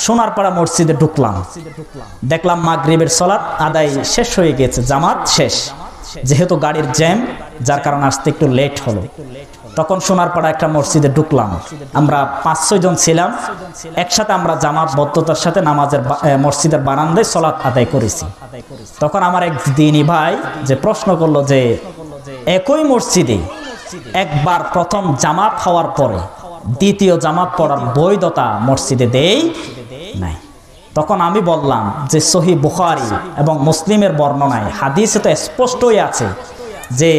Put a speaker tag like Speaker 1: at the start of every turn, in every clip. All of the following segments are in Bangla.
Speaker 1: সোনারপাড়া মসজিদে ঢুকলাম, দেখলাম মাগরিবের সালাত আদায় শেষ হয়ে গেছে, জামাত শেষ। যেহেতু গাড়ির জ্যাম, যার কারণে আসতে একটু লেট হলো। তখন সোনারপাড়া একটা মসজিদে ঢুকলাম, আমরা 5-6 জন ছিলাম একসাথে, আমরা জামাতবদ্ধতার সাথে নামাজের মসজিদের বারান্দায় সালাত আদায় করেছি। তখন আমার এক দিনী ভাই যে প্রশ্ন করলো যে একই মসজিদে একবার প্রথম জামাত হওয়ার পরে দ্বিতীয় জামাত পড়ার বৈধতা মসজিদে দেই নাই। তখন আমি বললাম যে সহিহ বুখারী এবং মুসলিমের বর্ণনায় হাদিসে তো স্পষ্টই আছে যে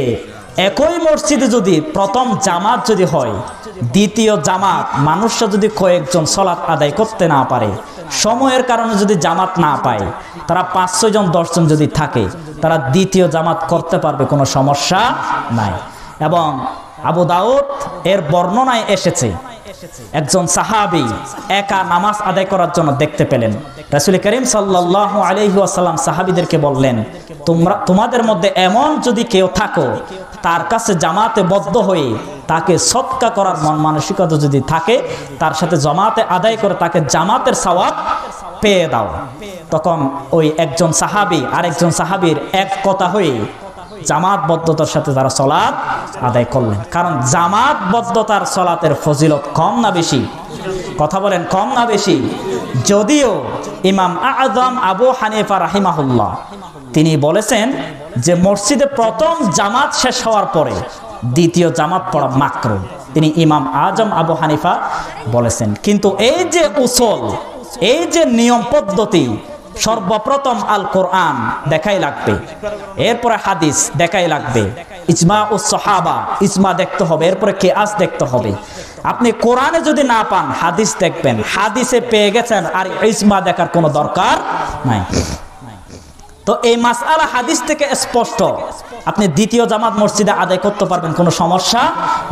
Speaker 1: একই মসজিদে যদি প্রথম জামাত যদি হয়, দ্বিতীয় জামাত মানুষরা যদি কয়েকজন সালাত আদায় করতে না পারে, সময়ের কারণে যদি জামাত না পায়, তারা 5-6 জন 10 জন যদি থাকে, তারা দ্বিতীয় জামাত করতে পারবে, কোনো সমস্যা নাই। এবং আবু দাউদ এর বর্ণনায় এসেছে একজন সাহাবী একা নামাজ আদায় করার জন্য দেখতে পেলেন। রাসূল করিম সাল্লাল্লাহু আলাইহি ওয়াসাল্লাম সাহাবীদেরকে বললেন, তোমাদের মধ্যে এমন যদি কেউ থাকো তার কাছে জামাতে বদ্ধ হয়ে তাকে সদকা করার মন মানসিকতা যদি থাকে, তার সাথে জামাতে আদায় করে তাকে জামাতের সওয়াব পেয়ে দাও। তখন ওই একজন সাহাবী আরেকজন সাহাবীর এক কথা হয়ে জামাতবদ্ধতার সাথে তারা সালাত আদায় করলেন। কারণ জামাতবদ্ধতার সালাতের ফজিলত কম না বেশি? কথা বলেন, কম না বেশি? যদিও ইমাম আযম আবু হানিফা রাহিমাহুল্লাহ তিনি বলেছেন যে মসজিদে প্রথম জামাত শেষ হওয়ার পরে দ্বিতীয় জামাত পড়া মাকরুহ, তিনি ইমাম আযম আবু হানিফা বলেছেন। কিন্তু এই যে উসুল, এই যে নিয়ম পদ্ধতি, সর্বপ্রথম আল কোরআন দেখাই লাগবে, এরপরে হাদিস দেখাই লাগবে, ইজমা উস সাহাবা ইজমা দেখতে হবে, এরপরে কিয়াস দেখতে হবে। আপনি কোরআনে যদি না পান হাদিস দেখবেন, হাদিসে পেয়ে গেছেন, আর ইজমা দেখার কোনো দরকার নাই। তো এই মাসআলা হাদিস থেকে স্পষ্ট, আপনি দ্বিতীয় জামাত মসজিদে আদায় করতে পারবেন, কোনো সমস্যা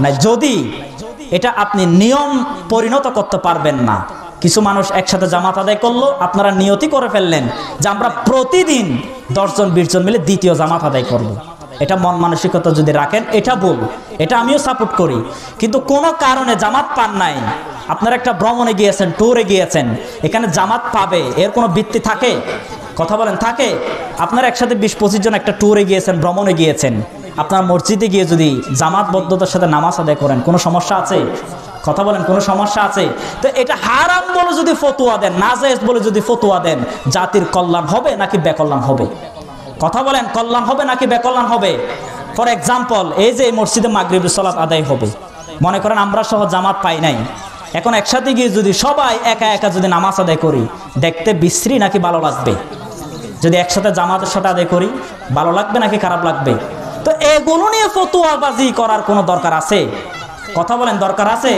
Speaker 1: নাই, যদি এটা আপনি নিয়ম পরিণত করতে পারবেন না। কিছু মানুষ একসাথে জামাত আদায় করলো, আপনারা নিয়তি করে ফেললেন যে আমরা প্রতিদিন 10 জন 20 জন মিলে দ্বিতীয় জামাত আদায় করব। এটা মন মানসিকতা যদি রাখেন, এটা ভুল, এটা আমিও সাপোর্ট করি। কিন্তু কোনো কারণে জামাত পান নাই, আপনারা একটা ভ্রমণে গিয়েছেন, ট্যুরে গিয়েছেন, এখানে জামাত পাবে এর কোনো ভিত্তি থাকে? কথা বলেন, থাকে? আপনারা একসাথে 20-25 জন একটা ট্যুরে গিয়েছেন, ভ্রমণে গিয়েছেন, আপনার মসজিদে গিয়ে যদি জামাতবদ্ধতার সাথে নামাজ আদায় করেন, কোনো সমস্যা আছে? কথা বলেন, কোনো সমস্যা আছে? তো এটা হারাম বলে যদি ফতোয়া দেন, নাজায়েজ বলে যদি ফতোয়া দেন, জাতির কল্যাণ হবে নাকি বেকল্যাণ হবে? কথা বলেন, কল্যাণ হবে নাকি বেকল্যাণ হবে? ফর এক্সাম্পল, এই যে মসজিদে মাগরিবের সালাত আদায় হবে, মনে করেন আমরা সহ জামাত পাই নাই, এখন একসাথে গিয়ে যদি সবাই একা একা যদি নামাজ আদায় করি, দেখতে বিশ্রী নাকি ভালো লাগবে? যদি একসাথে জামাতের সাথে আদায় করি, ভালো লাগবে নাকি খারাপ লাগবে? তো এগুলো নিয়ে ফতোয়াবাজি করার কোনো দরকার আছে? কথা বলেন, দরকার আছে?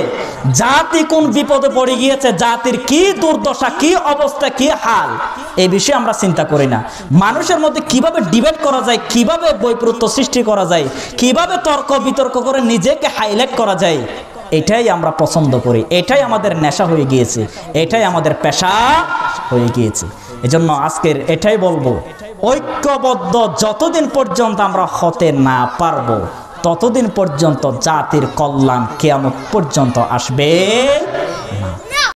Speaker 1: জাতি কোন বিপদে পড়ে গিয়েছে, জাতির কি দুর্দশা, কি অবস্থা, কি হাল, এই বিষয়ে আমরা চিন্তা করি না। মানুষের মধ্যে কিভাবে ডিবেট করা যায়, কিভাবে বৈপরীত্য সৃষ্টি করা যায়, কিভাবে তর্ক বিতর্ক করে নিজেকে হাইলাইট করা যায়, এটাই আমরা পছন্দ করি, এটাই আমাদের নেশা হয়ে গিয়েছে, এটাই আমাদের পেশা হয়ে গিয়েছে। এজন্য আজকের এটাই বলবো, ঐক্যবদ্ধ যতদিন পর্যন্ত আমরা হতে না পারবো, ততদিন পর্যন্ত জাতির কল্যাণ কিয়ামত পর্যন্ত আসবে না।